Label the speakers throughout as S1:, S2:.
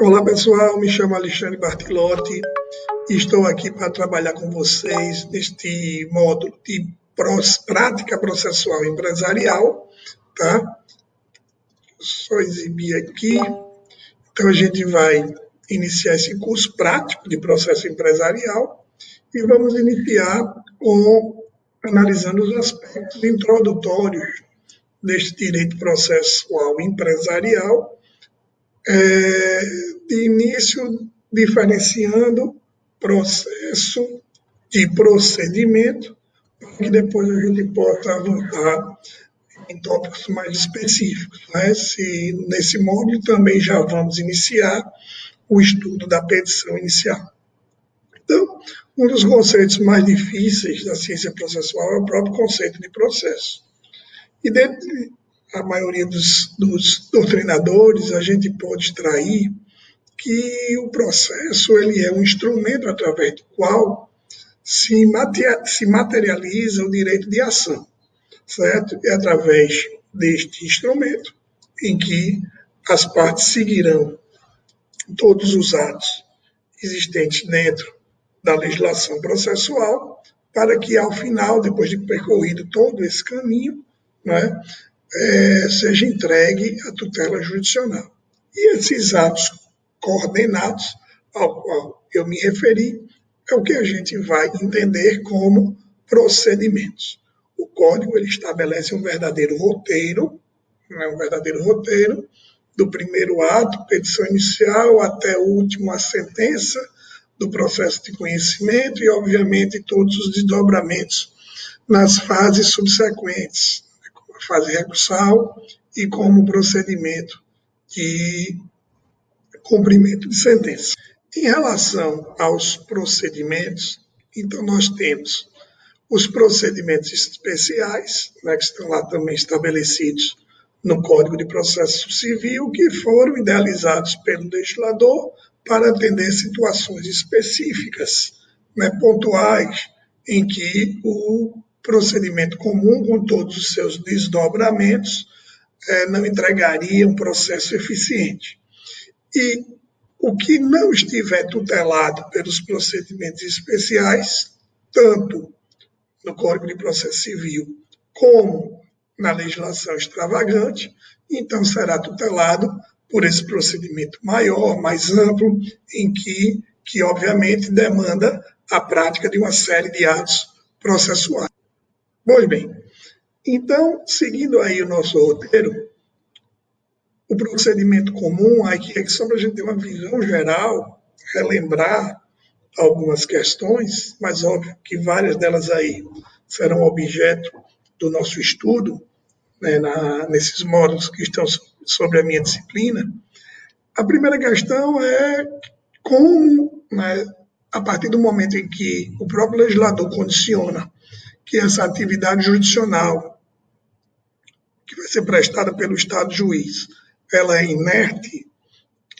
S1: Olá pessoal, me chamo Alexandre Bartilotti e estou aqui para trabalhar com vocês neste módulo de prática processual empresarial, tá? Só exibir aqui. Então a gente vai iniciar esse curso prático de processo empresarial e vamos iniciar analisando os aspectos introdutórios deste direito processual empresarial, de início diferenciando processo de procedimento, para que depois a gente possa avançar em tópicos mais específicos. Né? Nesse módulo também já vamos iniciar o estudo da petição inicial. Então, um dos conceitos mais difíceis da ciência processual é o próprio conceito de processo. E dentre a maioria dos doutrinadores, a gente pode extrair que o processo ele é um instrumento através do qual se materializa o direito de ação, certo? É através deste instrumento em que as partes seguirão todos os atos existentes dentro da legislação processual, para que ao final, depois de percorrido todo esse caminho, né, seja entregue à tutela jurisdicional. E esses atos coordenados ao qual eu me referi é o que a gente vai entender como procedimentos. O código ele estabelece um verdadeiro roteiro, do primeiro ato, petição inicial, até o último, a sentença do processo de conhecimento e, obviamente, todos os desdobramentos nas fases subsequentes, como a fase recursal e como procedimento de cumprimento de sentença. Em relação aos procedimentos, então nós temos os procedimentos especiais, né, que estão lá também estabelecidos no Código de Processo Civil, que foram idealizados pelo legislador para atender situações específicas, né, pontuais, em que o procedimento comum, com todos os seus desdobramentos, não entregaria um processo eficiente. E o que não estiver tutelado pelos procedimentos especiais, tanto no Código de Processo Civil como na legislação extravagante, então será tutelado por esse procedimento maior, mais amplo, em que obviamente demanda a prática de uma série de atos processuais. Pois bem, então, seguindo aí o nosso roteiro, o procedimento comum, aqui é só para a gente ter uma visão geral, relembrar algumas questões, mas óbvio que várias delas aí serão objeto do nosso estudo, né, nesses módulos que estão sobre a minha disciplina. A primeira questão é como, né, a partir do momento em que o próprio legislador condiciona que essa atividade jurisdicional, que vai ser prestada pelo Estado juiz, ela é inerte,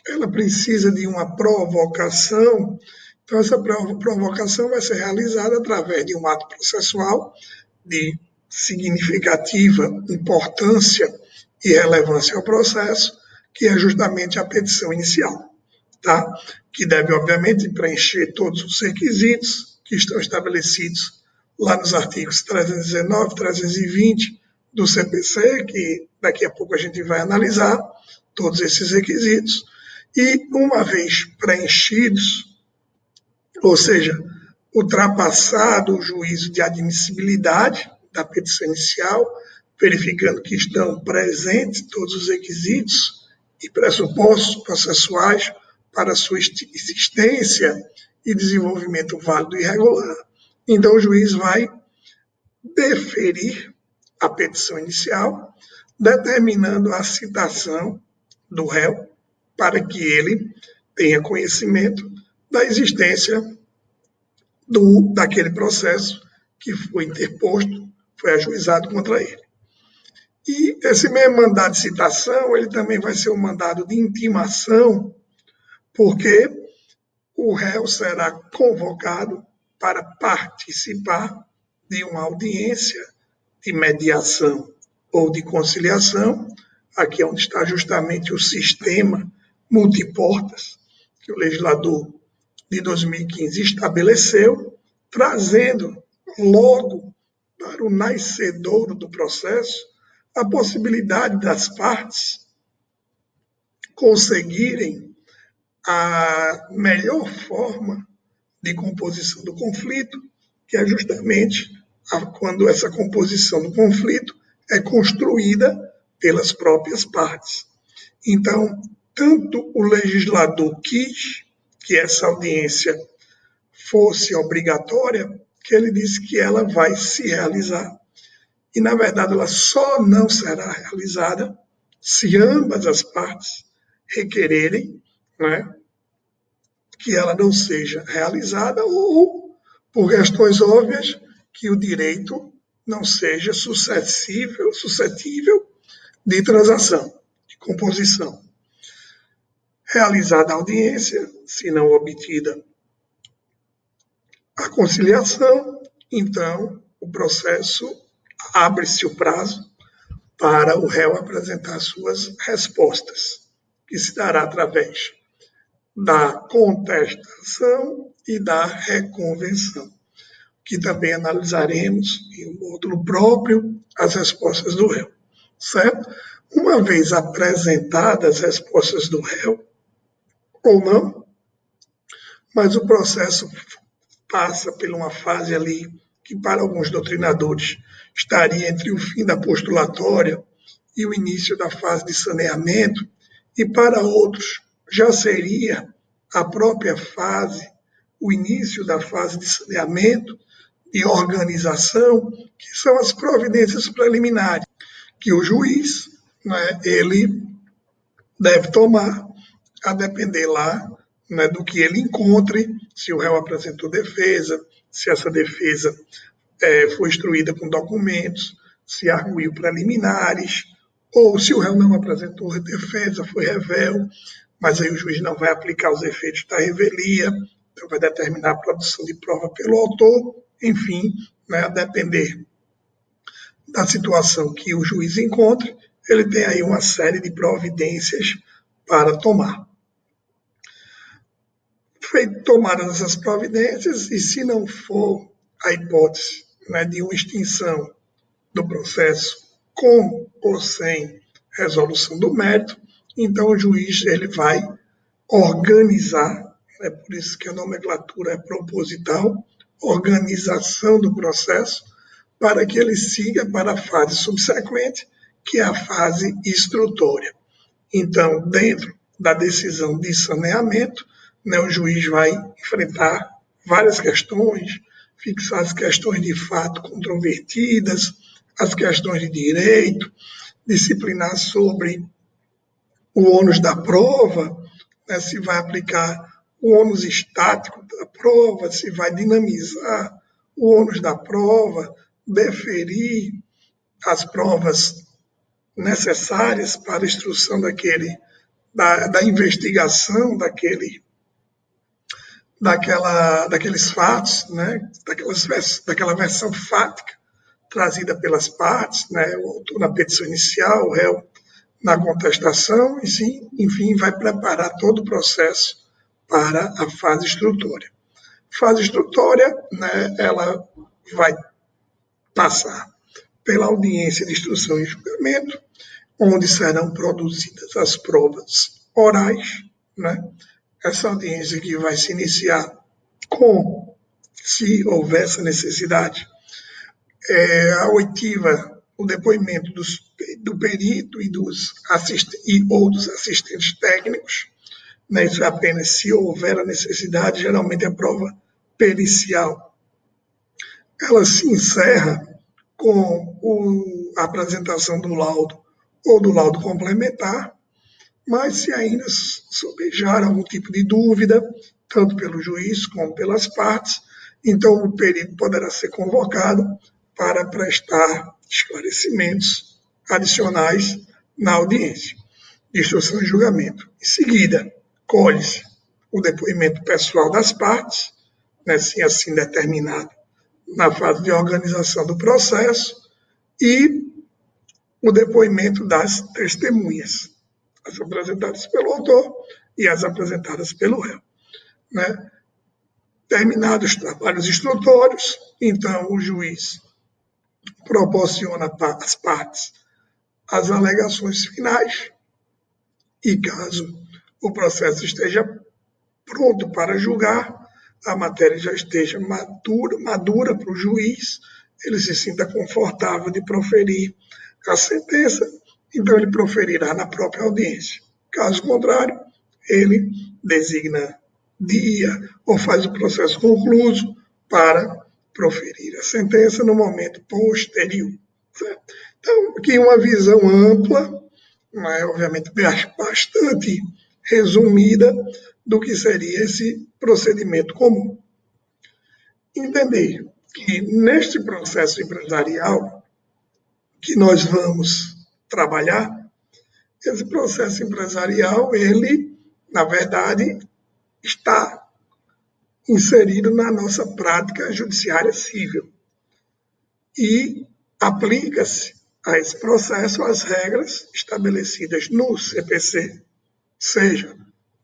S1: ela precisa de uma provocação. Então, essa provocação vai ser realizada através de um ato processual de significativa importância e relevância ao processo, que é justamente a petição inicial, tá? Que deve, obviamente, preencher todos os requisitos que estão estabelecidos lá nos artigos 319, 320 do CPC, que daqui a pouco a gente vai analisar todos esses requisitos, e uma vez preenchidos, ou seja, ultrapassado o juízo de admissibilidade da petição inicial, verificando que estão presentes todos os requisitos e pressupostos processuais para sua existência e desenvolvimento válido e regular, então o juiz vai deferir a petição inicial, determinando a citação do réu para que ele tenha conhecimento da existência daquele processo que foi interposto, foi ajuizado contra ele. E esse mesmo mandado de citação, ele também vai ser um mandado de intimação, porque o réu será convocado para participar de uma audiência de mediação ou de conciliação, aqui é onde está justamente o sistema multiportas que o legislador de 2015 estabeleceu, trazendo logo para o nascedouro do processo a possibilidade das partes conseguirem a melhor forma de composição do conflito, que é justamente quando essa composição do conflito é construída pelas próprias partes. Então, tanto o legislador quis que essa audiência fosse obrigatória, que ele disse que ela vai se realizar. E, na verdade, ela só não será realizada se ambas as partes requererem, né, que ela não seja realizada ou, por questões óbvias, que o direito não seja suscetível de transação, de composição. Realizada a audiência, se não obtida a conciliação, então o processo abre-se o prazo para o réu apresentar suas respostas, que se dará através da contestação e da reconvenção, que também analisaremos em um módulo próprio as respostas do réu, certo? Uma vez apresentadas as respostas do réu, ou não, mas o processo passa por uma fase ali que para alguns doutrinadores estaria entre o fim da postulatória e o início da fase de saneamento, e para outros já seria a própria fase, o início da fase de saneamento, de organização, que são as providências preliminares que o juiz, né, ele deve tomar, a depender lá, né, do que ele encontre, se o réu apresentou defesa, se essa defesa foi instruída com documentos, se arguiu preliminares, ou se o réu não apresentou defesa, foi revel, mas aí o juiz não vai aplicar os efeitos da revelia, então vai determinar a produção de prova pelo autor, enfim, né, a depender da situação que o juiz encontre, ele tem aí uma série de providências para tomar. Tomadas essas providências, e se não for a hipótese, né, de uma extinção do processo com ou sem resolução do mérito, então o juiz ele vai organizar, é por isso que a nomenclatura é proposital, organização do processo, para que ele siga para a fase subsequente, que é a fase instrutória. Então, dentro da decisão de saneamento, né, o juiz vai enfrentar várias questões, fixar as questões de fato controvertidas, as questões de direito, disciplinar sobre o ônus da prova, né, se vai aplicar o ônus estático da prova, se vai dinamizar o ônus da prova, deferir as provas necessárias para a instrução da investigação daqueles fatos, né, daquela versão fática trazida pelas partes, né, o autor na petição inicial, o réu na contestação, e sim, enfim, vai preparar todo o processo para a fase instrutória. Fase instrutória, né, ela vai passar pela audiência de instrução e julgamento, onde serão produzidas as provas orais, né? Essa audiência que vai se iniciar com, se houver essa necessidade, a oitiva, o depoimento do perito ou dos assistentes técnicos, né? Isso é apenas se houver a necessidade, geralmente a prova pericial. Ela se encerra com a apresentação do laudo ou do laudo complementar, mas se ainda sobejar algum tipo de dúvida, tanto pelo juiz como pelas partes, então o perito poderá ser convocado para prestar esclarecimentos adicionais na audiência de instrução e julgamento. Em seguida, colhe-se o depoimento pessoal das partes, né, se assim determinado na fase de organização do processo, e o depoimento das testemunhas, as apresentadas pelo autor, e as apresentadas pelo réu. Né? Terminados os trabalhos instrutórios, então o juiz proporciona às partes as alegações finais e, caso o processo esteja pronto para julgar, a matéria já esteja madura para o juiz, ele se sinta confortável de proferir a sentença, então ele proferirá na própria audiência. Caso contrário, ele designa dia ou faz o processo concluso para proferir a sentença no momento posterior. Certo? Então, aqui uma visão ampla, mas obviamente bastante resumida do que seria esse procedimento comum. Entender que neste processo empresarial que nós vamos trabalhar, esse processo empresarial, ele, na verdade, está inserido na nossa prática judiciária civil. E aplica-se a esse processo as regras estabelecidas no CPC, seja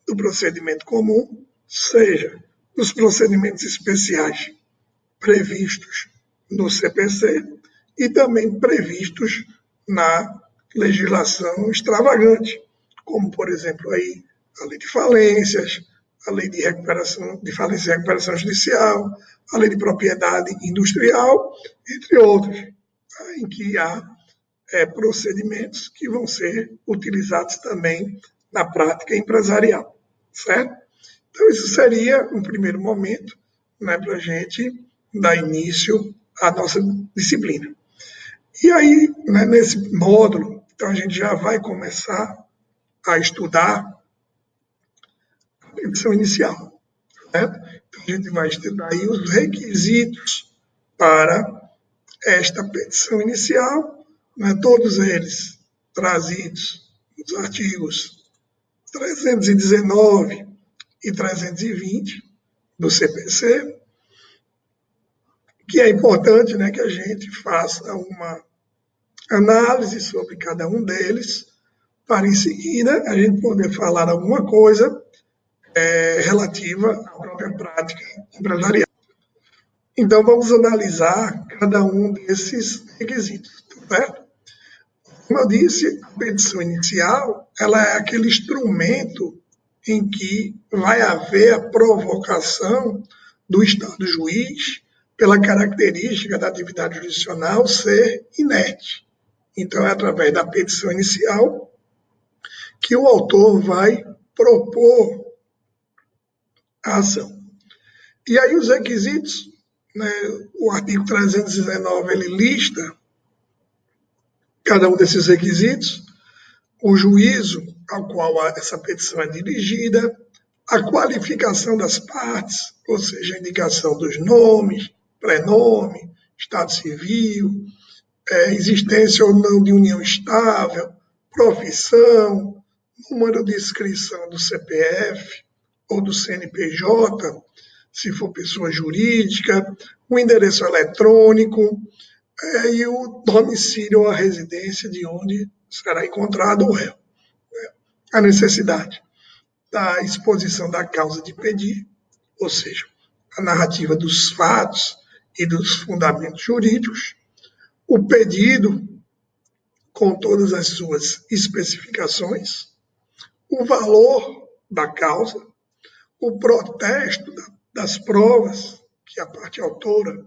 S1: do procedimento comum, seja dos procedimentos especiais previstos no CPC e também previstos na legislação extravagante, como, por exemplo, aí, a lei de falências, a lei de recuperação de falência e recuperação judicial, a lei de propriedade industrial, entre outros, tá? Em que há procedimentos que vão ser utilizados também na prática empresarial, certo? Então, isso seria um primeiro momento, né, para a gente dar início à nossa disciplina. E aí, né, nesse módulo, então a gente já vai começar a estudar a petição inicial, certo? Então, a gente vai estudar aí os requisitos para esta petição inicial, né, todos eles trazidos nos artigos 319 e 320 do CPC, que é importante, né, que a gente faça uma análise sobre cada um deles, para em seguida a gente poder falar alguma coisa relativa à própria prática empresarial. Então, vamos analisar cada um desses requisitos, certo? Como eu disse, a petição inicial, ela é aquele instrumento em que vai haver a provocação do Estado juiz pela característica da atividade jurisdicional ser inerte. Então, é através da petição inicial que o autor vai propor a ação. E aí os requisitos, né, o artigo 319, ele lista cada um desses requisitos, o juízo ao qual essa petição é dirigida, a qualificação das partes, ou seja, a indicação dos nomes, prenome, estado civil, existência ou não de união estável, profissão, número de inscrição do CPF ou do CNPJ, se for pessoa jurídica, o endereço eletrônico e o domicílio ou a residência de onde será encontrado o réu. A necessidade da exposição da causa de pedir, ou seja, a narrativa dos fatos e dos fundamentos jurídicos, o pedido com todas as suas especificações, o valor da causa, o protesto das provas que a parte autora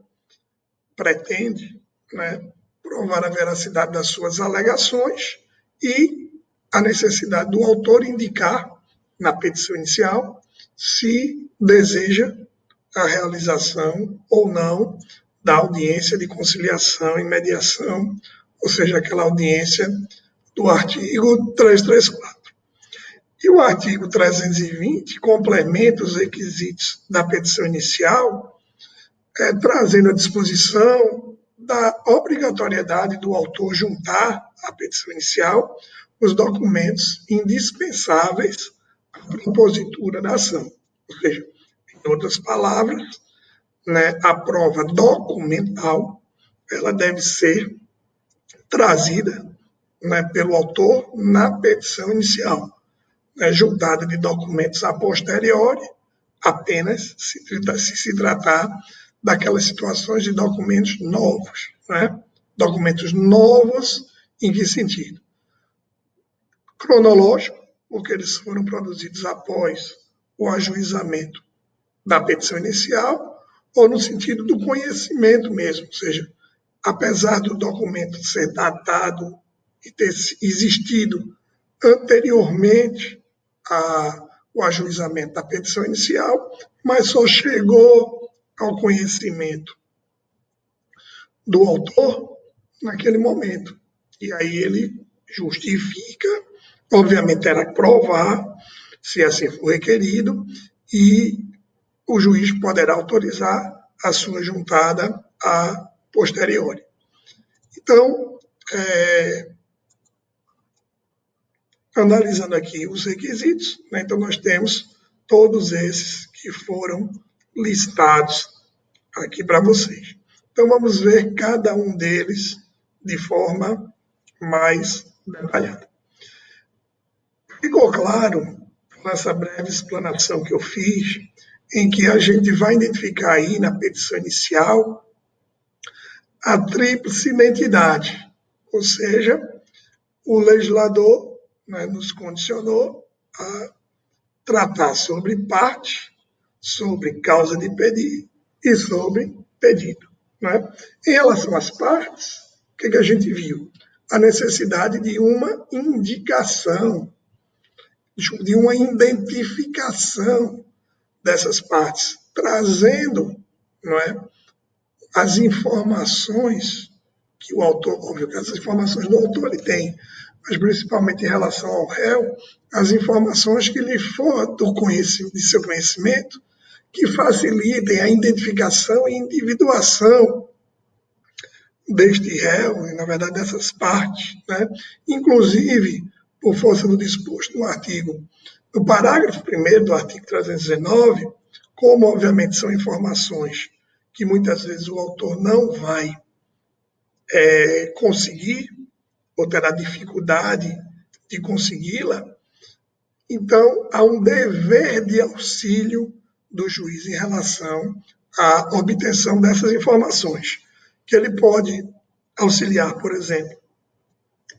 S1: pretende, né, provar a veracidade das suas alegações e a necessidade do autor indicar na petição inicial se deseja a realização ou não da audiência de conciliação e mediação, ou seja, aquela audiência do artigo 334. E o artigo 320 complementa os requisitos da petição inicial, trazendo a disposição da obrigatoriedade do autor juntar à petição inicial os documentos indispensáveis à propositura da ação. Ou seja, em outras palavras, né, a prova documental ela deve ser trazida, né, pelo autor na petição inicial. né, juntada de documentos a posteriori, apenas se tratar daquelas situações de documentos novos. Né? Documentos novos, em que sentido? Cronológico, porque eles foram produzidos após o ajuizamento da petição inicial, ou no sentido do conhecimento mesmo, ou seja, apesar do documento ser datado e ter existido anteriormente ao ajuizamento da petição inicial, mas só chegou ao conhecimento do autor naquele momento. E aí ele justifica, obviamente terá que provar, se assim for requerido, e o juiz poderá autorizar a sua juntada a posteriori. Então, analisando aqui os requisitos, né, então nós temos todos esses que foram listados aqui para vocês. Então vamos ver cada um deles de forma mais detalhada. Ficou claro, nessa breve explanação que eu fiz, em que a gente vai identificar aí na petição inicial a tríplice identidade, ou seja, o legislador, né, nos condicionou a tratar sobre parte, sobre causa de pedir e sobre pedido. Né? Em relação às partes, o que a gente viu? A necessidade de uma indicação, de uma identificação dessas partes, trazendo, não é, as informações que o autor, óbvio que as informações do autor ele tem, mas principalmente em relação ao réu, as informações que lhe for de seu conhecimento, que facilitem a identificação e individuação deste réu, e na verdade dessas partes, né? Inclusive, por força do disposto no parágrafo 1º do artigo 319, como obviamente são informações que muitas vezes o autor não vai conseguir, ou terá dificuldade de consegui-la, então há um dever de auxílio do juiz em relação à obtenção dessas informações, que ele pode auxiliar, por exemplo,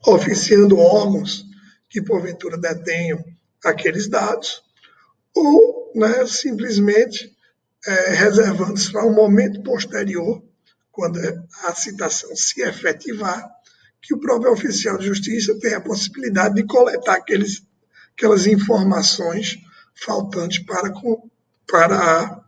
S1: oficiando órgãos que porventura detenham aqueles dados, ou simplesmente reservando-se para um momento posterior, quando a citação se efetivar, que o próprio oficial de justiça tenha a possibilidade de coletar aquelas informações faltantes para a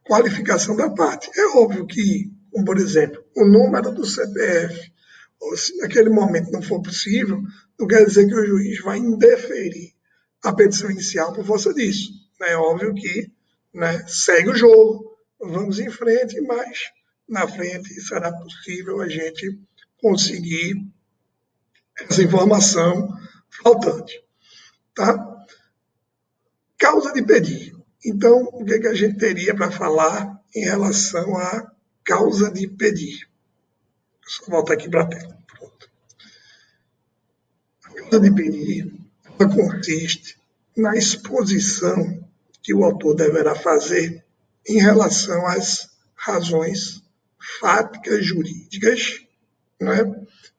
S1: qualificação da parte. É óbvio que, como por exemplo, o número do CPF, ou se naquele momento não for possível, não quer dizer que o juiz vai indeferir a petição inicial por força disso. É óbvio que segue o jogo, vamos em frente, mas na frente será possível a gente conseguir essa informação faltante. Tá? Causa de pedir. Então, o que a gente teria para falar em relação à causa de pedir? Só voltar aqui para a tela. Pronto. A causa de pedir, ela consiste na exposição que o autor deverá fazer em relação às razões fáticas jurídicas,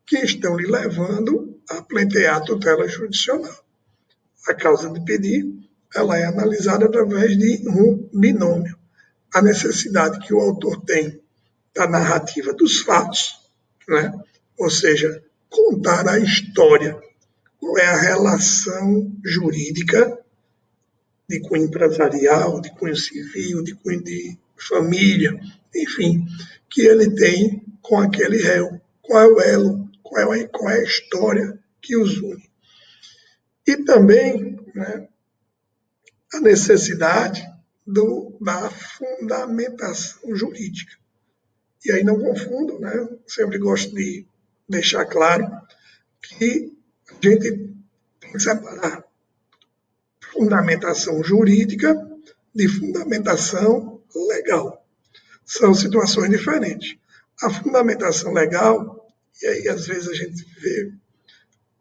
S1: que estão lhe levando a pleitear a tutela jurisdicional. A causa de pedir, ela é analisada através de um binômio. A necessidade que o autor tem da narrativa dos fatos, ou seja, contar a história, qual é a relação jurídica de cunho empresarial, de cunho civil, de cunho de família, enfim, que ele tem com aquele réu, qual é o elo, qual é a história que os une. E também a necessidade da fundamentação jurídica. E aí não confundam, sempre gosto de deixar claro que a gente tem que separar fundamentação jurídica de fundamentação legal. São situações diferentes. A fundamentação legal, e aí às vezes a gente vê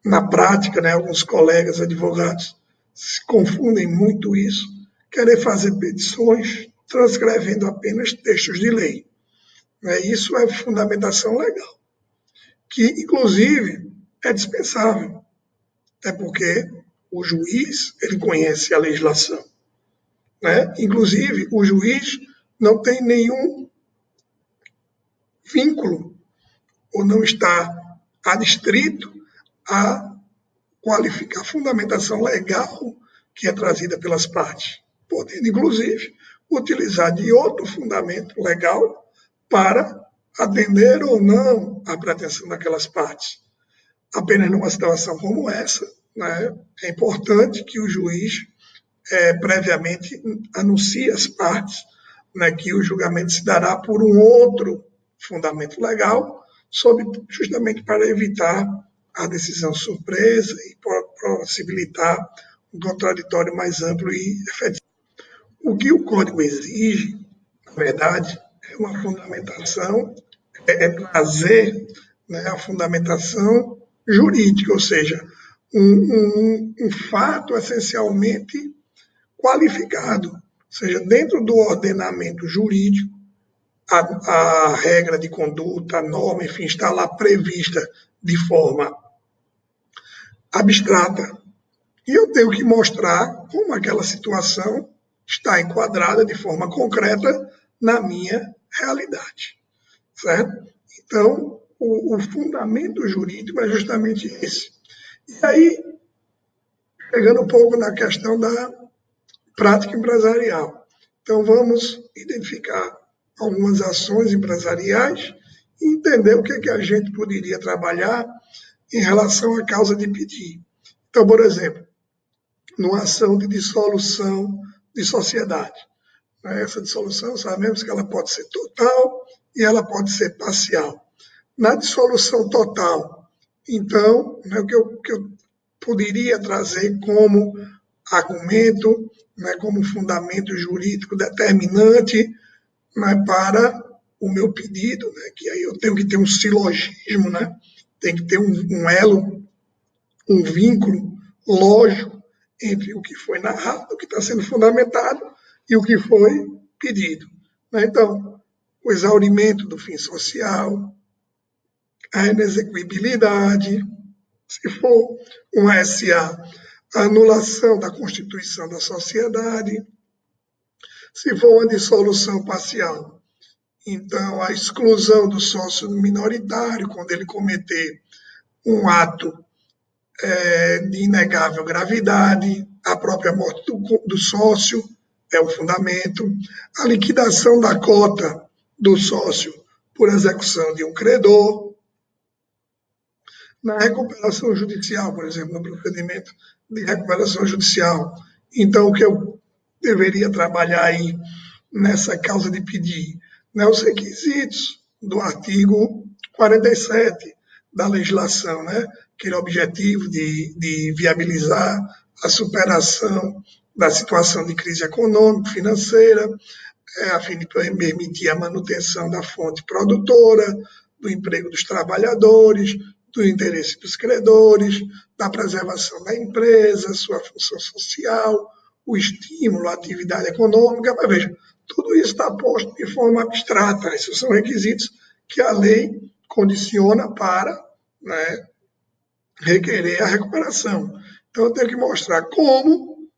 S1: na prática, alguns colegas advogados se confundem muito isso, querer fazer petições transcrevendo apenas textos de lei. Isso é fundamentação legal, que, inclusive, é dispensável, até porque o juiz ele conhece a legislação. Inclusive, o juiz não tem nenhum vínculo ou não está adstrito a qualificar a fundamentação legal que é trazida pelas partes, podendo, inclusive, utilizar de outro fundamento legal para atender ou não à pretensão daquelas partes. Apenas numa situação como essa, é importante que o juiz previamente anuncie às partes que o julgamento se dará por um outro fundamento legal, justamente para evitar a decisão surpresa e possibilitar um contraditório mais amplo e efetivo. O que o Código exige, na verdade, é uma fundamentação, trazer a fundamentação jurídica, ou seja, um fato essencialmente qualificado, ou seja, dentro do ordenamento jurídico, a regra de conduta, a norma, enfim, está lá prevista de forma abstrata, e eu tenho que mostrar como aquela situação está enquadrada de forma concreta na minha realidade, certo? Então, o fundamento jurídico é justamente esse. E aí, chegando um pouco na questão da prática empresarial. Então, vamos identificar algumas ações empresariais e entender o que a gente poderia trabalhar em relação à causa de pedir. Então, por exemplo, numa ação de dissolução de sociedade. Essa dissolução, sabemos que ela pode ser total e ela pode ser parcial. Na dissolução total, então, o que eu poderia trazer como argumento, como fundamento jurídico determinante para o meu pedido, que aí eu tenho que ter um silogismo, tem que ter um elo, um vínculo lógico entre o que foi narrado, o que está sendo fundamentado e o que foi pedido. Então, o exaurimento do fim social, a inexequibilidade, se for uma SA, a anulação da constituição da sociedade, se for uma dissolução parcial, então a exclusão do sócio minoritário quando ele cometer um ato de inegável gravidade, a própria morte do sócio é o fundamento, a liquidação da cota do sócio por execução de um credor, na recuperação judicial, por exemplo, no procedimento de recuperação judicial. Então, o que eu deveria trabalhar aí nessa causa de pedir, os requisitos do artigo 47 da legislação, aquele objetivo de viabilizar a superação da situação de crise econômica, financeira, a fim de permitir a manutenção da fonte produtora, do emprego dos trabalhadores, do interesse dos credores, da preservação da empresa, sua função social, o estímulo à atividade econômica. Mas veja, tudo isso está posto de forma abstrata. Esses são requisitos que a lei condiciona para requerer a recuperação. Então, eu tenho que mostrar como,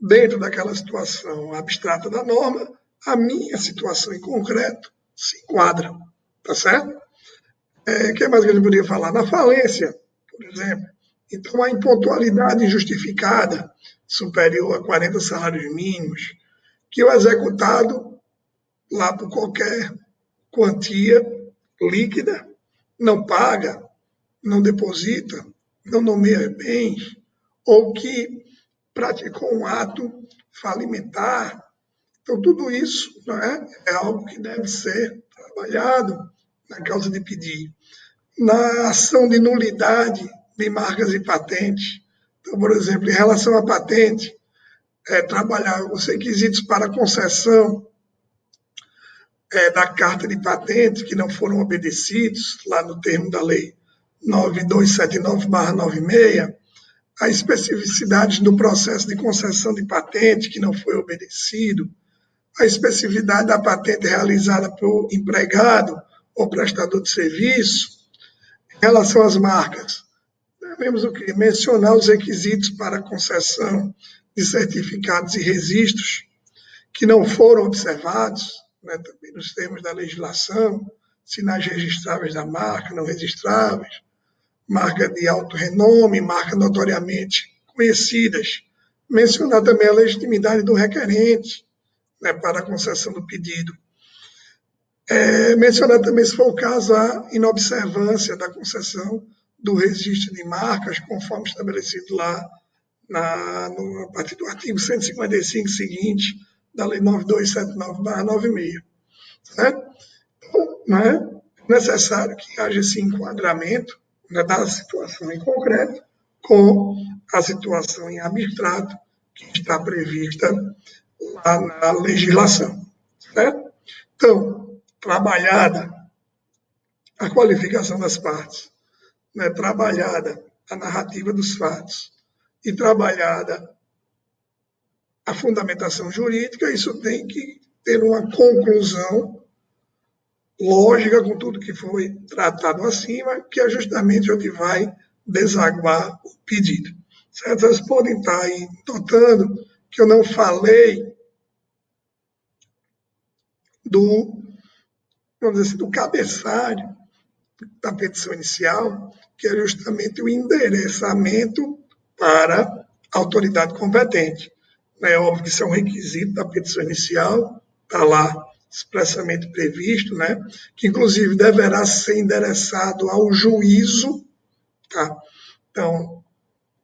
S1: dentro daquela situação abstrata da norma, a minha situação em concreto se enquadra. Tá certo? O que mais que a gente poderia falar? Na falência, por exemplo. Então, a impontualidade injustificada, superior a 40 salários mínimos, que o executado, lá por qualquer quantia líquida, não paga, não deposita, não nomeia bens, ou que praticou um ato falimentar. Então, tudo isso é algo que deve ser trabalhado na causa de pedir. Na ação de nulidade de marcas e patentes. Então, por exemplo, em relação à patente, trabalhar os requisitos para concessão da carta de patente que não foram obedecidos, lá no termo da lei 9279/96, a especificidade do processo de concessão de patente que não foi obedecido, a especificidade da patente realizada por empregado ou prestador de serviço. Em relação às marcas, devemos o quê? Mencionar os requisitos para a concessão de certificados e registros que não foram observados, né, também nos termos da legislação, sinais registráveis da marca, não registráveis, marca de alto renome, marca notoriamente conhecidas. Mencionar também a legitimidade do requerente, né, para a concessão do pedido. Mencionar também, se for o caso, a inobservância da concessão do registro de marcas, conforme estabelecido lá a partir do artigo 155 seguinte da Lei 9279/96. Certo? Então, não é necessário que haja esse enquadramento, né, da situação em concreto com a situação em abstrato que está prevista lá na legislação. Certo? Então, trabalhada a qualificação das partes, né, trabalhada a narrativa dos fatos e trabalhada a fundamentação jurídica, isso tem que ter uma conclusão lógica com tudo que foi tratado acima, que é justamente onde vai desaguar o pedido. Certo? Vocês podem estar aí notando que eu não falei vamos dizer assim, do cabeçalho da petição inicial, que é justamente o endereçamento para a autoridade competente. É óbvio que isso é um requisito da petição inicial, está lá expressamente previsto, né? Que inclusive deverá ser endereçado ao juízo, tá? Então,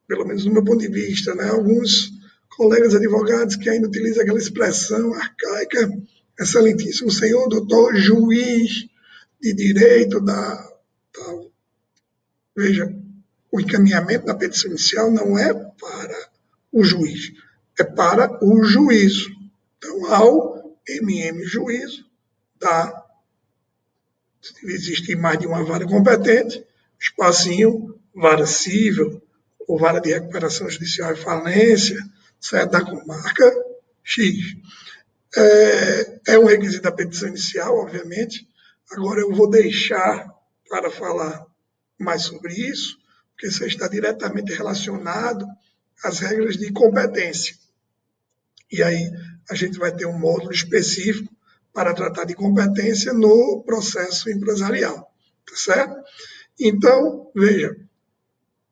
S1: pelo menos no meu ponto de vista, né? Alguns colegas advogados que ainda utilizam aquela expressão arcaica, excelentíssimo senhor doutor juiz de direito Veja, o encaminhamento da petição inicial não é para o juiz, é para o juízo. Então, ao juízo, se existir mais de uma vara competente, espacinho, vara civil, ou vara de recuperação judicial e falência, certo? Da comarca X. É um requisito da petição inicial, obviamente. Agora eu vou deixar para falar mais sobre isso, porque isso está diretamente relacionado às regras de competência. E aí a gente vai ter um módulo específico para tratar de competência no processo empresarial, tá certo? Então, veja,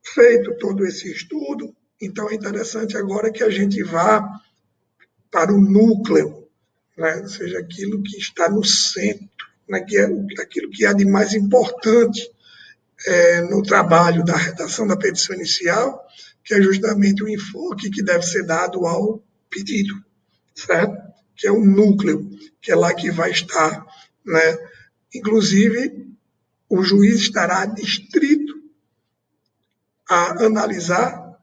S1: feito todo esse estudo, então é interessante agora que a gente vá para o núcleo, né? Ou seja, aquilo que está no centro, né? Que é aquilo que há de mais importante no trabalho da redação da petição inicial, que é justamente o enfoque que deve ser dado ao pedido, certo? Que é o núcleo, que é lá que vai estar, né? Inclusive, o juiz estará adstrito a analisar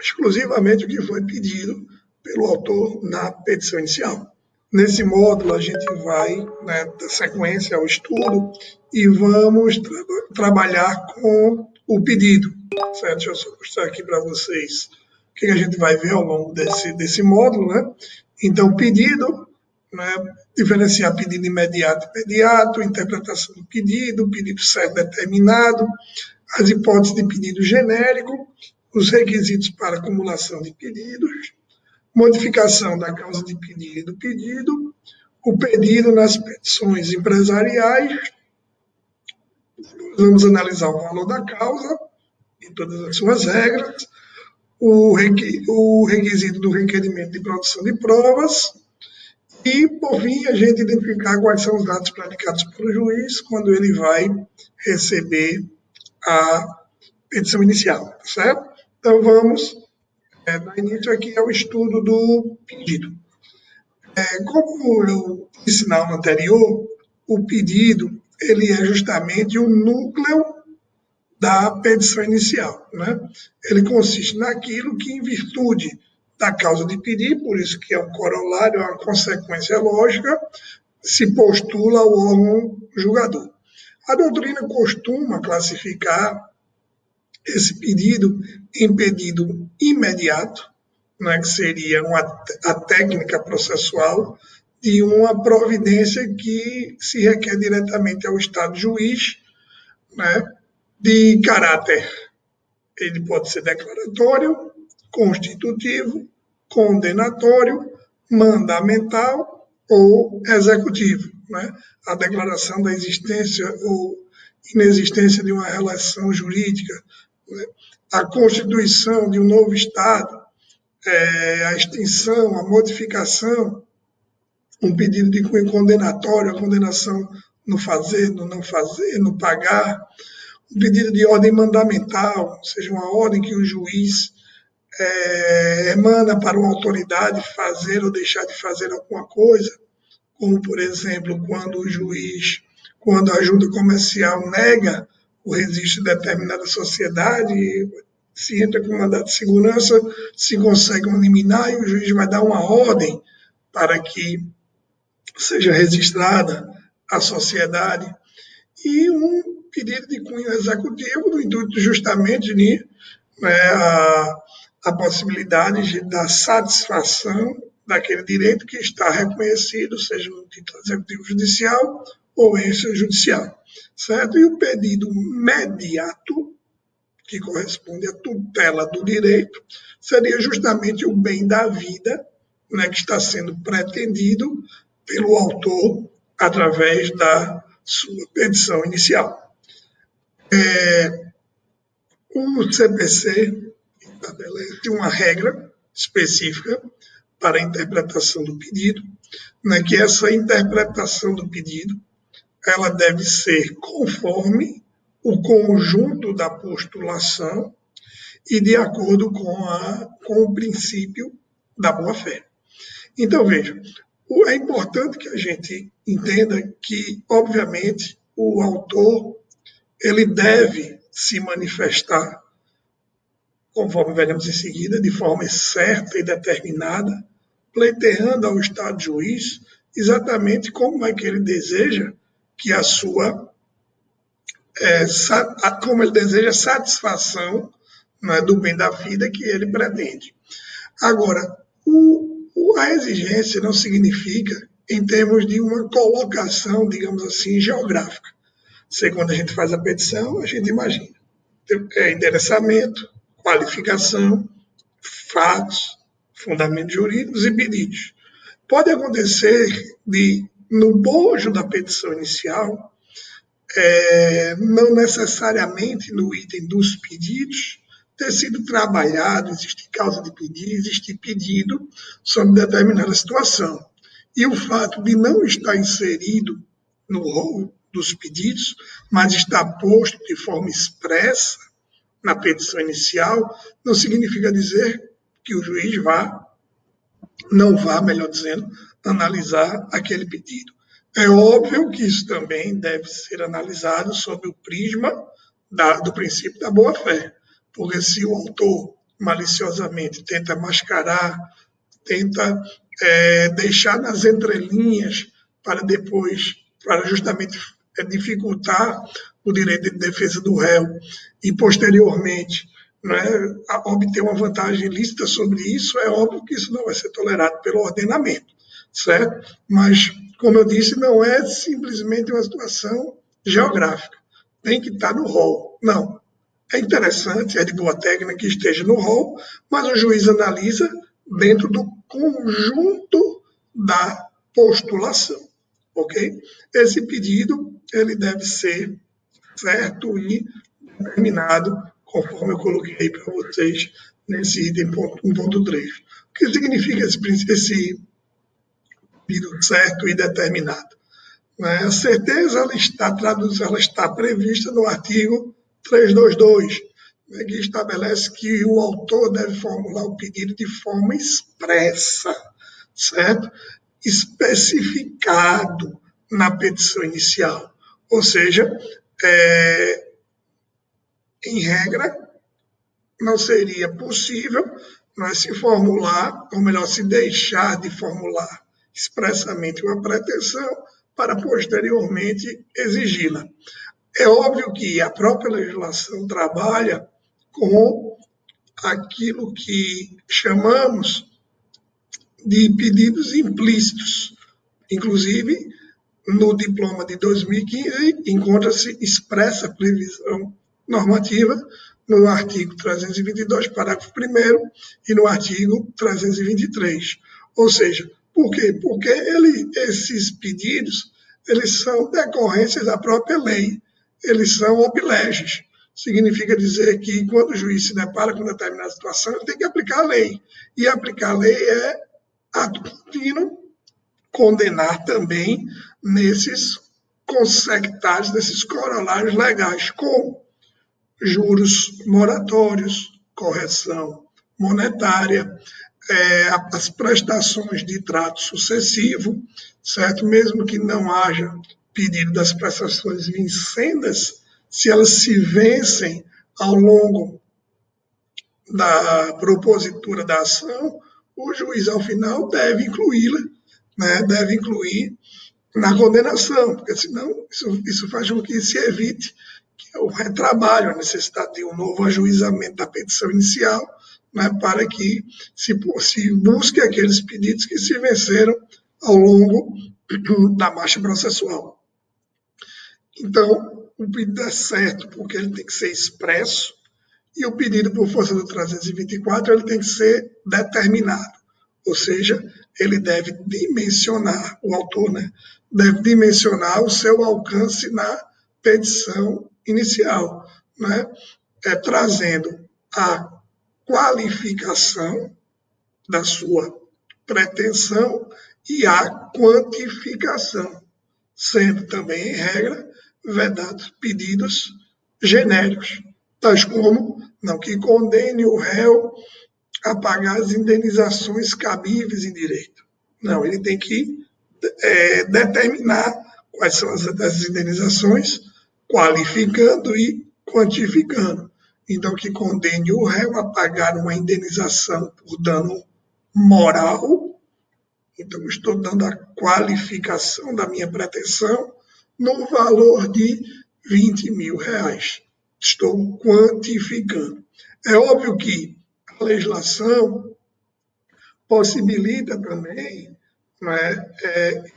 S1: exclusivamente o que foi pedido pelo autor na petição inicial. Nesse módulo, a gente vai, né, dar sequência ao estudo e vamos trabalhar com o pedido. Certo? Deixa eu só mostrar aqui para vocês o que a gente vai ver ao longo desse módulo. Né? Então, pedido, né, diferenciar pedido imediato e imediato, interpretação do pedido certo determinado, as hipóteses de pedido genérico, os requisitos para acumulação de pedidos, modificação da causa de pedido e do pedido, o pedido nas petições empresariais, vamos analisar o valor da causa e todas as suas regras, o requisito do requerimento de produção de provas e, por fim, a gente identificar quais são os dados praticados pelo juiz quando ele vai receber a petição inicial, certo? Então, vamos dar início aqui ao estudo do pedido. Como eu disse na aula anterior, o pedido ele é justamente o núcleo da petição inicial. Né? Ele consiste naquilo que, em virtude da causa de pedir, por isso que é um corolário, é uma consequência lógica, se postula ao órgão julgador. A doutrina costuma classificar esse pedido em pedido imediato, né, que seria a técnica processual de uma providência que se requer diretamente ao Estado juiz, né, de caráter. Ele pode ser declaratório, constitutivo, condenatório, mandamental ou executivo. Né? A declaração da existência ou inexistência de uma relação jurídica, né? A constituição de um novo Estado, a extinção, a modificação, um pedido de cunho condenatório, a condenação no fazer, no não fazer, no pagar, um pedido de ordem mandamental, ou seja, uma ordem que o juiz emana para uma autoridade fazer ou deixar de fazer alguma coisa, como, por exemplo, quando o juiz, quando a junta comercial nega o registro de determinada sociedade, se entra com mandato de segurança, se consegue um liminar e o juiz vai dar uma ordem para que seja registrada a sociedade, e um pedido de cunho executivo, no intuito justamente de a possibilidade da satisfação daquele direito que está reconhecido, seja no título executivo judicial ou extrajudicial, certo? E o pedido mediato, que corresponde à tutela do direito, seria justamente o bem da vida, né, que está sendo pretendido pelo autor através da sua petição inicial. O CPC estabelece uma regra específica para a interpretação do pedido, né, que essa interpretação do pedido ela deve ser conforme o conjunto da postulação e de acordo com o princípio da boa-fé. Então, veja, é importante que a gente entenda que, obviamente, o autor ele deve se manifestar, conforme veremos em seguida, de forma certa e determinada, pleiteando ao Estado juiz exatamente como é que ele deseja que a sua como ele deseja a satisfação, né, do bem da vida que ele pretende. Agora, a exigência não significa em termos de uma colocação, digamos assim, geográfica. Quando a gente faz a petição, a gente imagina endereçamento, qualificação, fatos, fundamentos jurídicos e pedidos. Pode acontecer no bojo da petição inicial, não necessariamente no item dos pedidos, ter sido trabalhado, existe causa de pedir, existe pedido sobre determinada situação. E o fato de não estar inserido no rol dos pedidos, mas está posto de forma expressa na petição inicial, não significa dizer que o juiz não vá, melhor dizendo, analisar aquele pedido. É óbvio que isso também deve ser analisado sob o prisma do princípio da boa-fé, porque se o autor maliciosamente tenta mascarar, tenta deixar nas entrelinhas para justamente dificultar o direito de defesa do réu e posteriormente, né, obter uma vantagem ilícita sobre isso, é óbvio que isso não vai ser tolerado pelo ordenamento, certo? Mas, como eu disse, não é simplesmente uma situação geográfica. Tem que estar no rol. Não. É interessante, é de boa técnica que esteja no rol, mas o juiz analisa dentro do conjunto da postulação, ok? Esse pedido, ele deve ser certo e determinado, conforme eu coloquei para vocês nesse item 1.3. O que significa esse pedido certo e determinado? A certeza ela está prevista no artigo 322, que estabelece que o autor deve formular o pedido de forma expressa, certo? Especificado na petição inicial. Ou seja, em regra, não seria possível se formular, ou melhor, se deixar de formular expressamente uma pretensão para posteriormente exigi-la. É óbvio que a própria legislação trabalha com aquilo que chamamos de pedidos implícitos. Inclusive, no diploma de 2015, encontra-se expressa previsão normativa no artigo 322, parágrafo 1º, e no artigo 323. Ou seja, por quê? Porque esses pedidos eles são decorrências da própria lei, eles são obliges. Significa dizer que quando o juiz se depara com determinada situação, ele tem que aplicar a lei. E aplicar a lei é ato contínuo, condenar também nesses consectários, desses corolários legais, como juros moratórios, correção monetária, as prestações de trato sucessivo, certo? Mesmo que não haja pedido das prestações vincendas, se elas se vencem ao longo da propositura da ação, o juiz, ao final, deve incluí-la, né? Deve incluir na condenação, porque senão isso faz com que se evite que o retrabalho, a necessidade de um novo ajuizamento da petição inicial, né, para que se busque aqueles pedidos que se venceram ao longo da marcha processual. Então, o pedido é certo porque ele tem que ser expresso, e o pedido por força do 324 ele tem que ser determinado, ou seja, ele deve dimensionar, o autor, né, deve dimensionar o seu alcance na petição inicial, né, trazendo a qualificação da sua pretensão e a quantificação, sendo também, em regra, vedados pedidos genéricos, tais como não que condene o réu a pagar as indenizações cabíveis em direito. Não, ele tem que determinar quais são as indenizações, qualificando e quantificando. Então, que condene o réu a pagar uma indenização por dano moral. Então, estou dando a qualificação da minha pretensão no valor de R$20.000. Estou quantificando. É óbvio que a legislação possibilita também, né,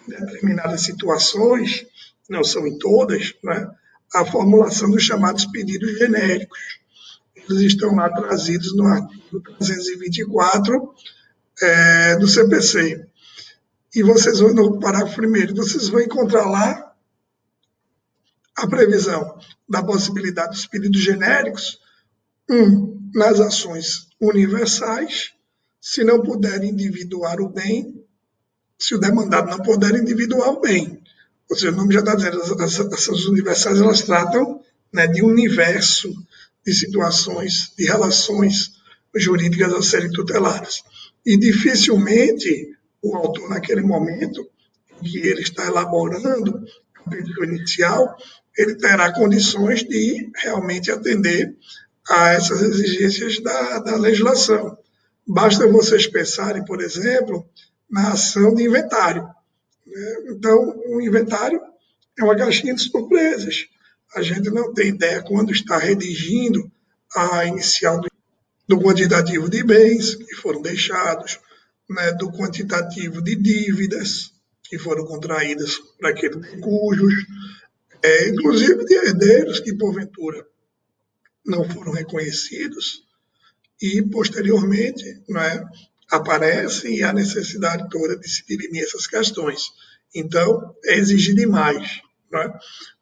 S1: em determinadas situações, não são em todas, né, a formulação dos chamados pedidos genéricos. Eles estão lá trazidos no artigo 324 do CPC. E vocês vão, no parágrafo 1º, vocês vão encontrar lá a previsão da possibilidade dos pedidos genéricos, nas ações universais, se não puder individuar o bem, se o demandado não puder individuar o bem. Ou seja, o nome já está dizendo, as ações universais, elas tratam, né, de um universo de situações, de relações jurídicas a serem tuteladas. E dificilmente o autor, naquele momento em que ele está elaborando a petição inicial, ele terá condições de realmente atender a essas exigências da legislação. Basta vocês pensarem, por exemplo, na ação de inventário, né? Então, o inventário é uma caixinha de surpresas. A gente não tem ideia quando está redigindo a inicial do quantitativo de bens que foram deixados, né, do quantitativo de dívidas que foram contraídas para aqueles cujos, inclusive de herdeiros que, porventura, não foram reconhecidos e, posteriormente, né, aparece a necessidade toda de se dirimir essas questões. Então, é exigir demais. Né?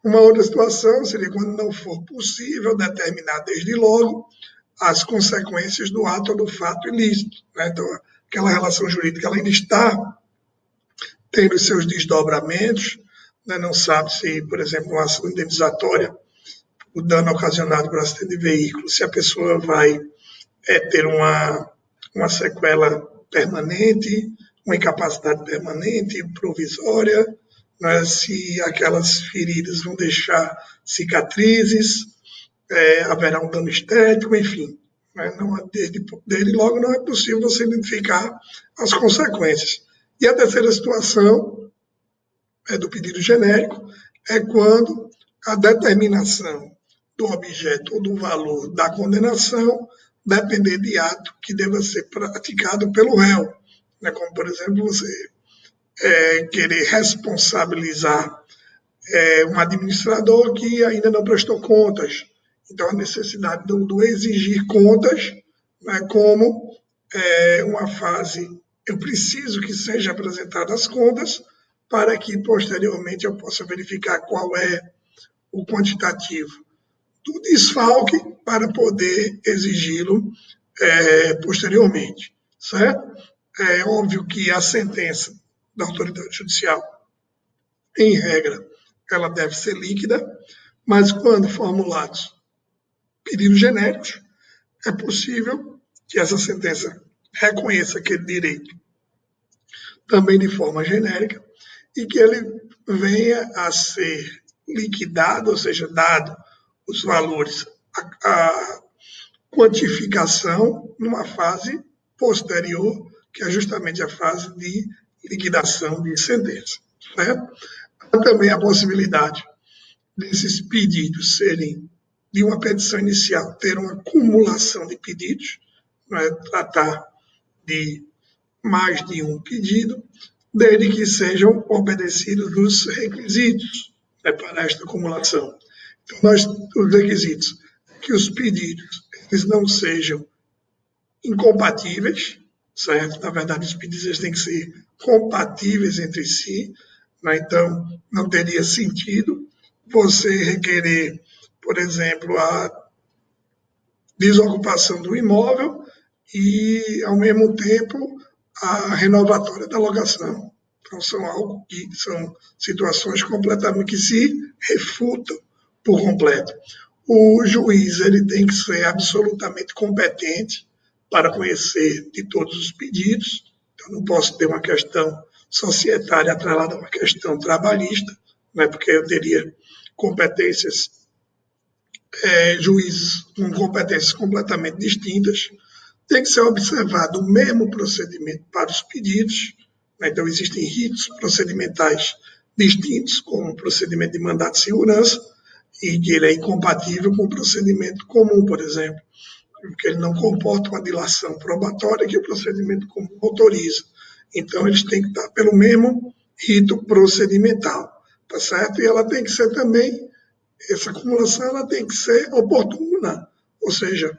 S1: Uma outra situação seria quando não for possível determinar desde logo as consequências do ato ou do fato ilícito. Né? Então, aquela relação jurídica ela ainda está tendo os seus desdobramentos, né? Não sabe se, por exemplo, uma ação indenizatória, o dano ocasionado por acidente de veículo, se a pessoa vai ter uma sequela permanente, uma incapacidade permanente, provisória, né? Se aquelas feridas vão deixar cicatrizes, haverá um dano estético, enfim. Né? Não, desde logo não é possível você identificar as consequências. E a terceira situação do pedido genérico é quando a determinação do objeto ou do valor da condenação depender de ato que deva ser praticado pelo réu, né? Como, por exemplo, você querer responsabilizar um administrador que ainda não prestou contas. Então, a necessidade do exigir contas, né, como uma fase, eu preciso que sejam apresentadas as contas para que, posteriormente, eu possa verificar qual é o quantitativo do desfalque para poder exigi-lo posteriormente, certo? É óbvio que a sentença da autoridade judicial, em regra, ela deve ser líquida, mas quando formulados pedidos genéricos, é possível que essa sentença reconheça aquele direito também de forma genérica e que ele venha a ser liquidado, ou seja, dado os valores, a quantificação numa fase posterior, que é justamente a fase de liquidação de sentença. Né? Há também a possibilidade desses pedidos serem, de uma petição inicial, ter uma acumulação de pedidos, né? Tratar de mais de um pedido, desde que sejam obedecidos os requisitos, né, para esta acumulação. Então, os requisitos, que os pedidos eles não sejam incompatíveis, certo? Na verdade, os pedidos eles têm que ser compatíveis entre si, né? Então, não teria sentido você requerer, por exemplo, a desocupação do imóvel e, ao mesmo tempo, a renovatória da locação. Então, são situações completamente que se refutam por completo. O juiz ele tem que ser absolutamente competente para conhecer de todos os pedidos. Então, não posso ter uma questão societária atrelada a uma questão trabalhista, né, porque eu teria competências, juízes com competências completamente distintas. Tem que ser observado o mesmo procedimento para os pedidos, né? Então, existem ritos procedimentais distintos, como o procedimento de mandado de segurança, e que ele é incompatível com o procedimento comum, por exemplo, porque ele não comporta uma dilação probatória que o procedimento comum autoriza. Então, eles têm que estar pelo mesmo rito procedimental, tá certo? E ela tem que ser também, essa acumulação ela tem que ser oportuna, ou seja,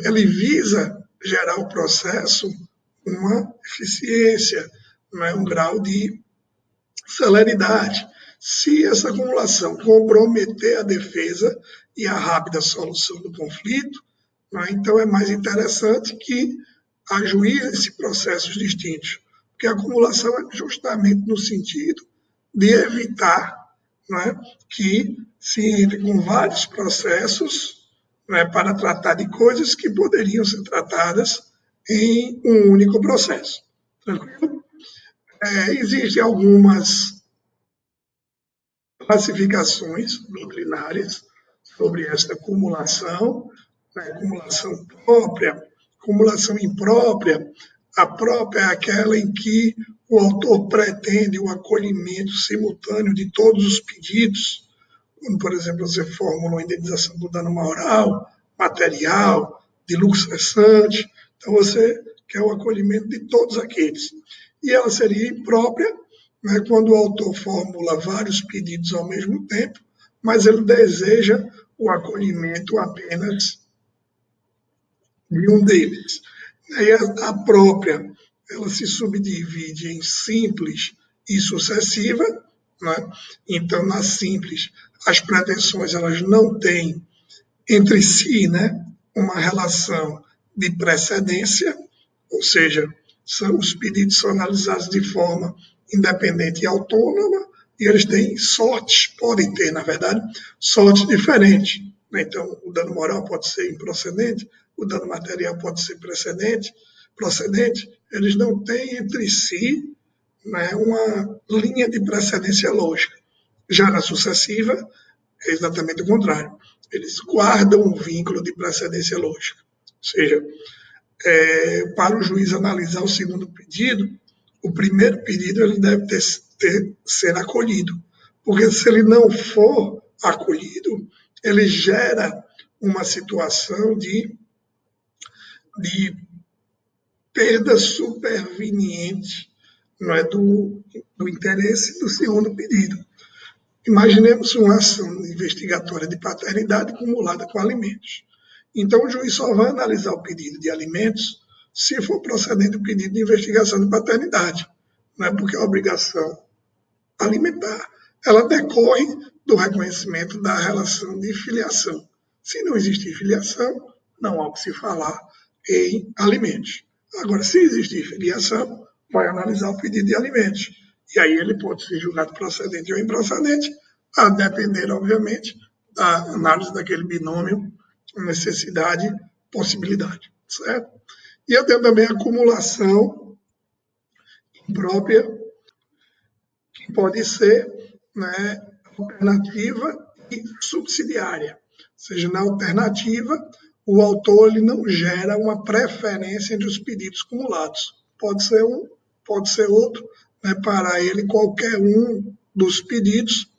S1: ele visa gerar ao processo uma eficiência, né, um grau de celeridade. Se essa acumulação comprometer a defesa e a rápida solução do conflito, né, então é mais interessante que ajuize processos distintos, porque a acumulação é justamente no sentido de evitar, né, que se entre com vários processos, né, para tratar de coisas que poderiam ser tratadas em um único processo. Tranquilo? Existem algumas classificações doutrinárias sobre esta acumulação, né, acumulação própria, acumulação imprópria. A própria é aquela em que o autor pretende o acolhimento simultâneo de todos os pedidos, quando, por exemplo, você formula uma indenização por dano moral, material, de lucro cessante, então você quer o acolhimento de todos aqueles. E ela seria imprópria, né, quando o autor formula vários pedidos ao mesmo tempo, mas ele deseja o acolhimento apenas de um deles. Aí a própria, ela se subdivide em simples e sucessiva, né? Então, na simples, as pretensões elas não têm entre si, né, uma relação de precedência, ou seja, os pedidos são analisados de forma independente e autônoma, e eles têm sortes, podem ter, na verdade, sortes diferentes. Então, o dano moral pode ser improcedente, o dano material pode ser procedente, eles não têm entre si, né, uma linha de precedência lógica. Já na sucessiva, é exatamente o contrário. Eles guardam um vínculo de precedência lógica. Ou seja, para o juiz analisar o segundo pedido, o primeiro pedido ele deve ser acolhido. Porque se ele não for acolhido, ele gera uma situação de perda superveniente, não é, do interesse do segundo pedido. Imaginemos uma ação investigatória de paternidade acumulada com alimentos. Então, o juiz só vai analisar o pedido de alimentos se for procedente o pedido de investigação de paternidade, não é, porque a obrigação alimentar ela decorre do reconhecimento da relação de filiação. Se não existir filiação, não há o que se falar em alimentos. Agora, se existir filiação, vai analisar o pedido de alimentos. E aí ele pode ser julgado procedente ou improcedente, a depender, obviamente, da análise daquele binômio necessidade-possibilidade, certo? E eu tenho também a acumulação própria, que pode ser, né, alternativa e subsidiária. Ou seja, na alternativa, o autor ele não gera uma preferência entre os pedidos cumulados. Pode ser um, pode ser outro, né, para ele qualquer um dos pedidos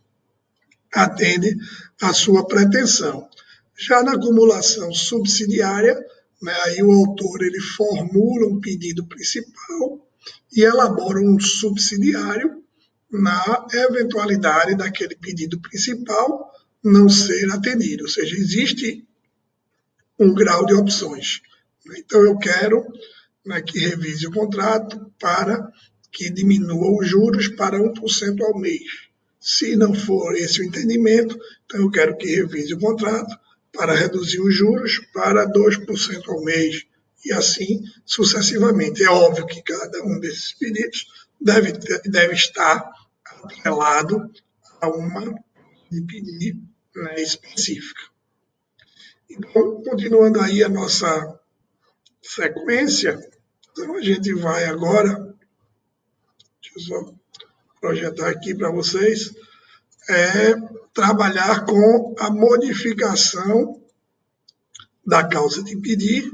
S1: atende à sua pretensão. Já na acumulação subsidiária, né, aí o autor ele formula um pedido principal e elabora um subsidiário na eventualidade daquele pedido principal não ser atendido. Ou seja, existe um grau de opções. Então, eu quero, né, que revise o contrato para que diminua os juros para 1% ao mês. Se não for esse o entendimento, então eu quero que revise o contrato para reduzir os juros para 2% ao mês, e assim sucessivamente. É óbvio que cada um desses pedidos deve estar atrelado a uma de pedir, né, específica. Então, continuando aí a nossa sequência, então a gente vai agora, deixa eu só projetar aqui para vocês, trabalhar com a modificação da causa de pedir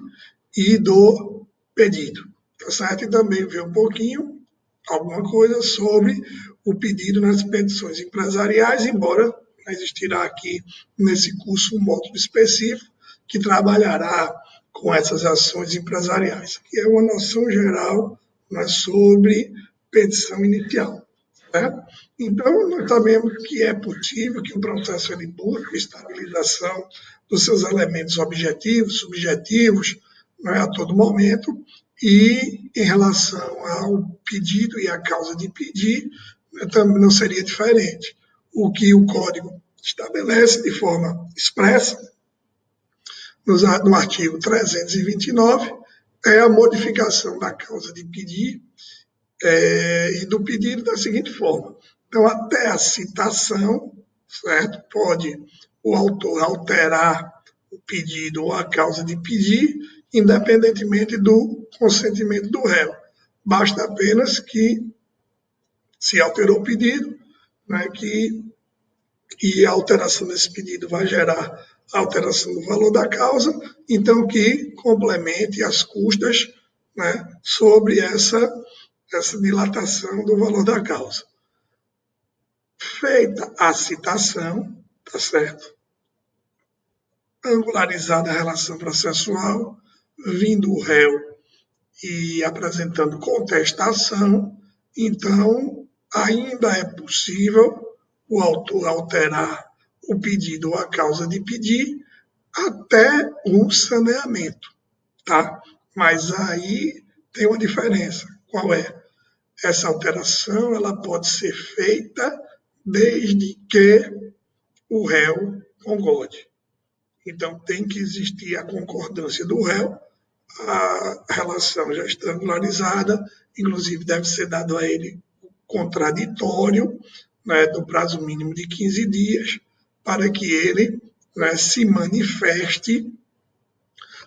S1: e do pedido, tá certo? E também ver um pouquinho, alguma coisa sobre o pedido nas petições empresariais, embora existirá aqui nesse curso um módulo específico que trabalhará com essas ações empresariais, que é uma noção geral, né, sobre petição inicial. Né? Então, nós sabemos que é possível que o processo ele busque estabilização dos seus elementos objetivos, subjetivos, né, a todo momento, e em relação ao pedido e à causa de pedir, né, também não seria diferente. O que o Código estabelece de forma expressa, no artigo 329, é a modificação da causa de pedir e do pedido da seguinte forma. Então, até a citação, certo? Pode o autor alterar o pedido ou a causa de pedir, independentemente do consentimento do réu. Basta apenas que se alterou o pedido, né, e a alteração desse pedido vai gerar a alteração do valor da causa, então que complemente as custas, né, sobre essa dilatação do valor da causa. Feita a citação, tá certo? Angularizada a relação processual, vindo o réu e apresentando contestação, então ainda é possível o autor alterar o pedido ou a causa de pedir até o saneamento, tá? Mas aí tem uma diferença. Qual é? Essa alteração ela pode ser feita desde que o réu concorde. Então, tem que existir a concordância do réu, a relação já está regularizada, inclusive deve ser dado a ele contraditório, né, do prazo mínimo de 15 dias, para que ele, né, se manifeste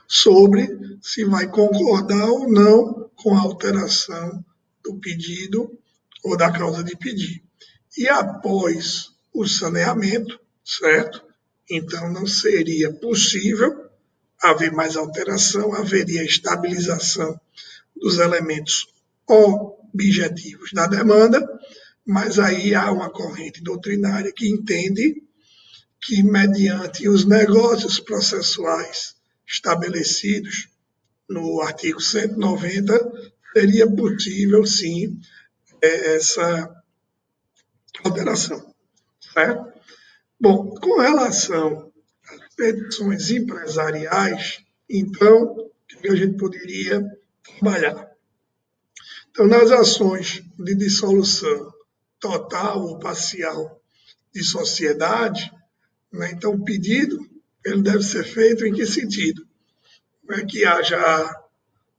S1: sobre se vai concordar ou não com a alteração do pedido ou da causa de pedir. E após o saneamento, certo? Então não seria possível haver mais alteração, haveria estabilização dos elementos objetivos da demanda, mas aí há uma corrente doutrinária que entende que, mediante os negócios processuais estabelecidos no artigo 190, seria possível, sim, essa alteração, certo? Bom, com relação às petições empresariais, então, o que a gente poderia trabalhar? Então, nas ações de dissolução total ou parcial de sociedade, né, então o pedido ele deve ser feito em que sentido? Que haja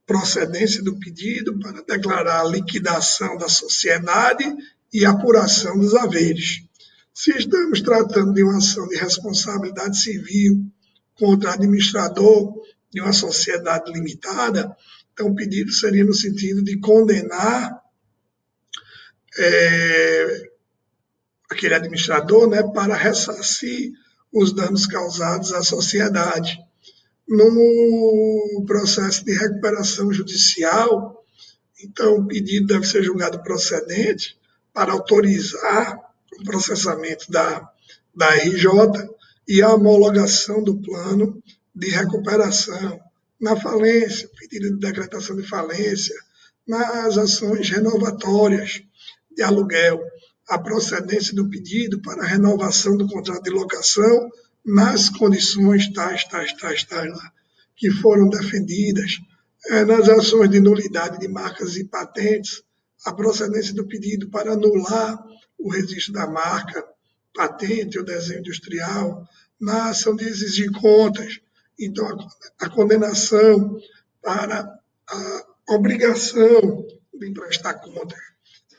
S1: procedência do pedido para declarar a liquidação da sociedade e apuração dos haveres. Se estamos tratando de uma ação de responsabilidade civil contra administrador de uma sociedade limitada, então o pedido seria no sentido de condenar aquele administrador, né, para ressarcir os danos causados à sociedade. No processo de recuperação judicial, então o pedido deve ser julgado procedente para autorizar o processamento da RJ e a homologação do plano de recuperação. Na falência, pedido de decretação de falência, nas ações renovatórias de aluguel, a procedência do pedido para a renovação do contrato de locação nas condições tais lá, que foram defendidas, nas ações de nulidade de marcas e patentes, a procedência do pedido para anular o registro da marca, patente ou desenho industrial, na ação de exigir contas, então a condenação para a obrigação de prestar contas,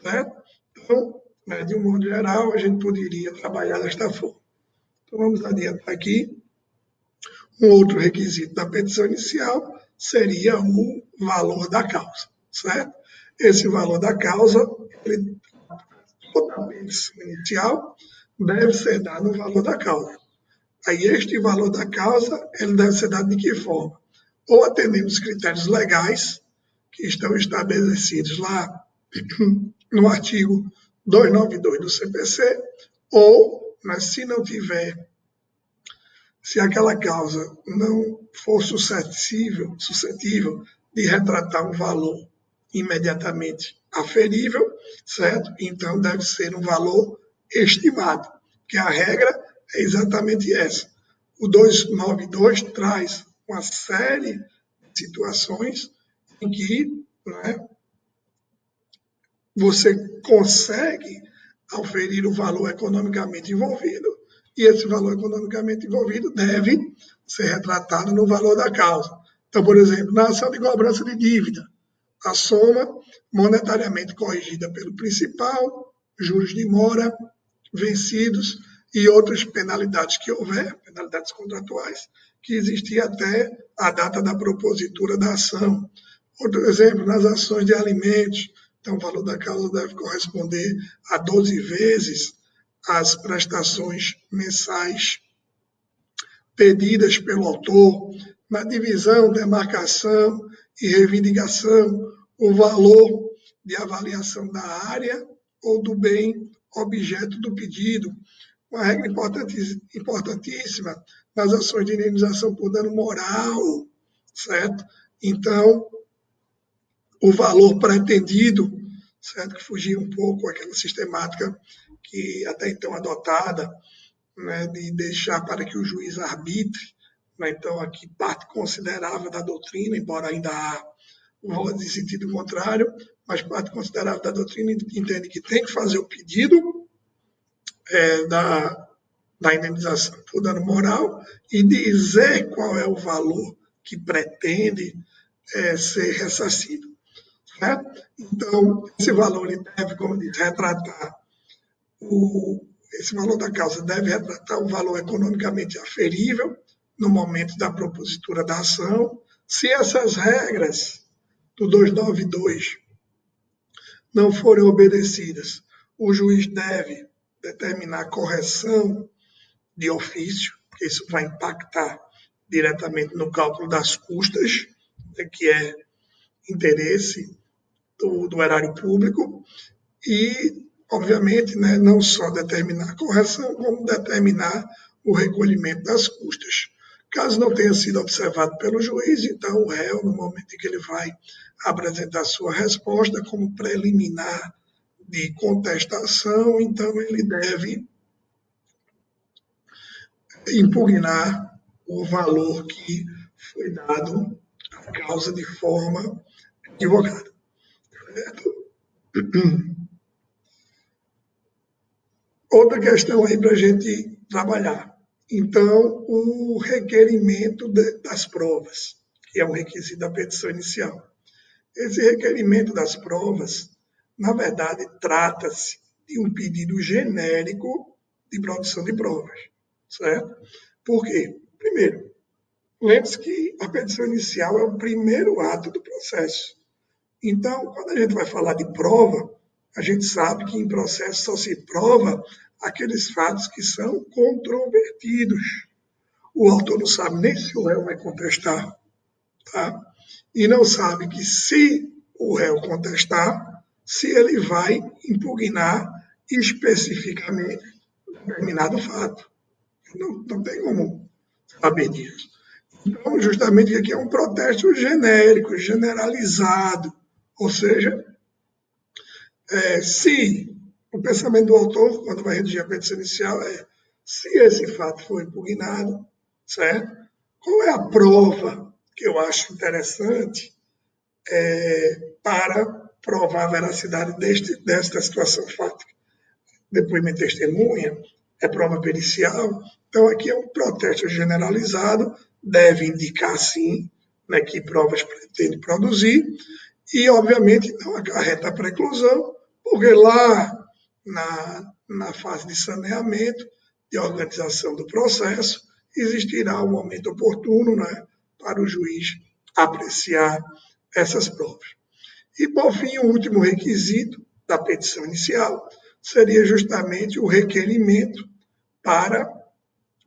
S1: certo? Então, de um modo geral, a gente poderia trabalhar desta forma. Então, vamos adiantar aqui. Um outro requisito da petição inicial seria o valor da causa, certo? Esse valor da causa, toda a petição inicial deve ser dado no valor da causa. Aí, este valor da causa, ele deve ser dado de que forma? Ou atendendo os critérios legais que estão estabelecidos lá no artigo 292 do CPC, ou, mas se não tiver, se aquela causa não for suscetível de retratar um valor imediatamente aferível, certo? Então deve ser um valor estimado, que a regra é exatamente essa. O 292 traz uma série de situações em que, né, você consegue auferir o valor economicamente envolvido, e esse valor economicamente envolvido deve ser retratado no valor da causa. Então, por exemplo, na ação de cobrança de dívida, a soma monetariamente corrigida pelo principal, juros de mora, vencidos e outras penalidades que houver, penalidades contratuais, que existia até a data da propositura da ação. Outro exemplo, nas ações de alimentos, então o valor da causa deve corresponder a 12 vezes as prestações mensais pedidas pelo autor. Na divisão, demarcação e reivindicação, o valor de avaliação da área ou do bem objeto do pedido. Uma regra importantíssima nas ações de indenização por dano moral, certo? Então, o valor pretendido, certo? Que fugia um pouco aquela sistemática que até então adotada, né, de deixar para que o juiz arbitre, né, então aqui parte considerável da doutrina, embora ainda há voz de sentido contrário, mas parte considerável da doutrina entende que tem que fazer o pedido da indenização por dano moral e dizer qual é o valor que pretende ser ressarcido. Certo? Então, esse valor ele deve, como eu disse, retratar esse valor da causa deve retratar o valor economicamente aferível no momento da propositura da ação. Se essas regras do 292 não forem obedecidas, o juiz deve determinar a correção de ofício, porque isso vai impactar diretamente no cálculo das custas, né, que é interesse do erário público, e, obviamente, né, não só determinar a correção, como determinar o recolhimento das custas. Caso não tenha sido observado pelo juiz, então o réu, no momento em que ele vai apresentar sua resposta como preliminar de contestação, então ele deve impugnar o valor que foi dado à causa de forma equivocada. Certo? Outra questão aí para a gente trabalhar. Então, o requerimento das provas, que é um requisito da petição inicial. Esse requerimento das provas, na verdade, trata-se de um pedido genérico de produção de provas, certo? Por quê? Primeiro, lembre-se que a petição inicial é o primeiro ato do processo. Então, quando a gente vai falar de prova, a gente sabe que em processo só se prova aqueles fatos que são controvertidos. O autor não sabe nem se o réu vai contestar, tá? E não sabe que se o réu contestar, se ele vai impugnar especificamente determinado fato. Não tem como saber disso. Então, justamente aqui é um protesto genérico, generalizado, ou seja, se o pensamento do autor, quando vai redigir a petição inicial, se esse fato for impugnado, certo? Qual é a prova que eu acho interessante para provar a veracidade desta situação fática? Depoimento de testemunha, é prova pericial. Então, aqui é um protesto generalizado, deve indicar, sim, né, que provas pretende produzir, e, obviamente, não acarreta a preclusão, porque lá na fase de saneamento, de organização do processo, existirá um momento oportuno, né, para o juiz apreciar essas provas. E, por fim, o último requisito da petição inicial seria justamente o requerimento para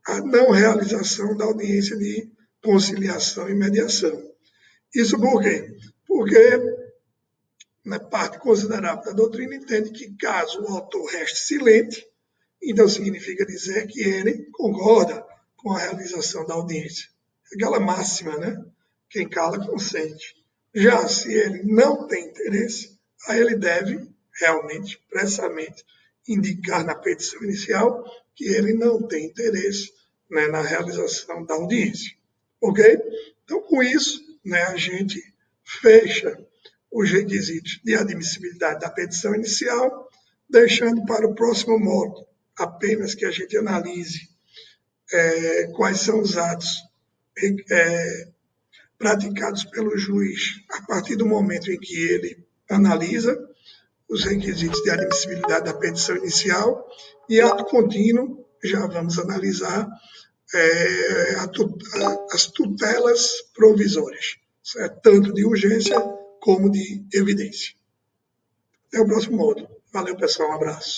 S1: a não realização da audiência de conciliação e mediação. Isso por quê? Porque na parte considerável da doutrina entende que caso o autor reste silente, então significa dizer que ele concorda com a realização da audiência. Aquela máxima, né? Quem cala consente. Já se ele não tem interesse, aí ele deve realmente, expressamente, indicar na petição inicial que ele não tem interesse, né, na realização da audiência. Ok? Então, com isso, né, a gente fecha os requisitos de admissibilidade da petição inicial, deixando para o próximo módulo apenas que a gente analise quais são os atos praticados pelo juiz a partir do momento em que ele analisa os requisitos de admissibilidade da petição inicial, e ato contínuo, já vamos analisar as tutelas provisórias, certo? Tanto de urgência como de evidência. Até o próximo módulo. Valeu, pessoal. Um abraço.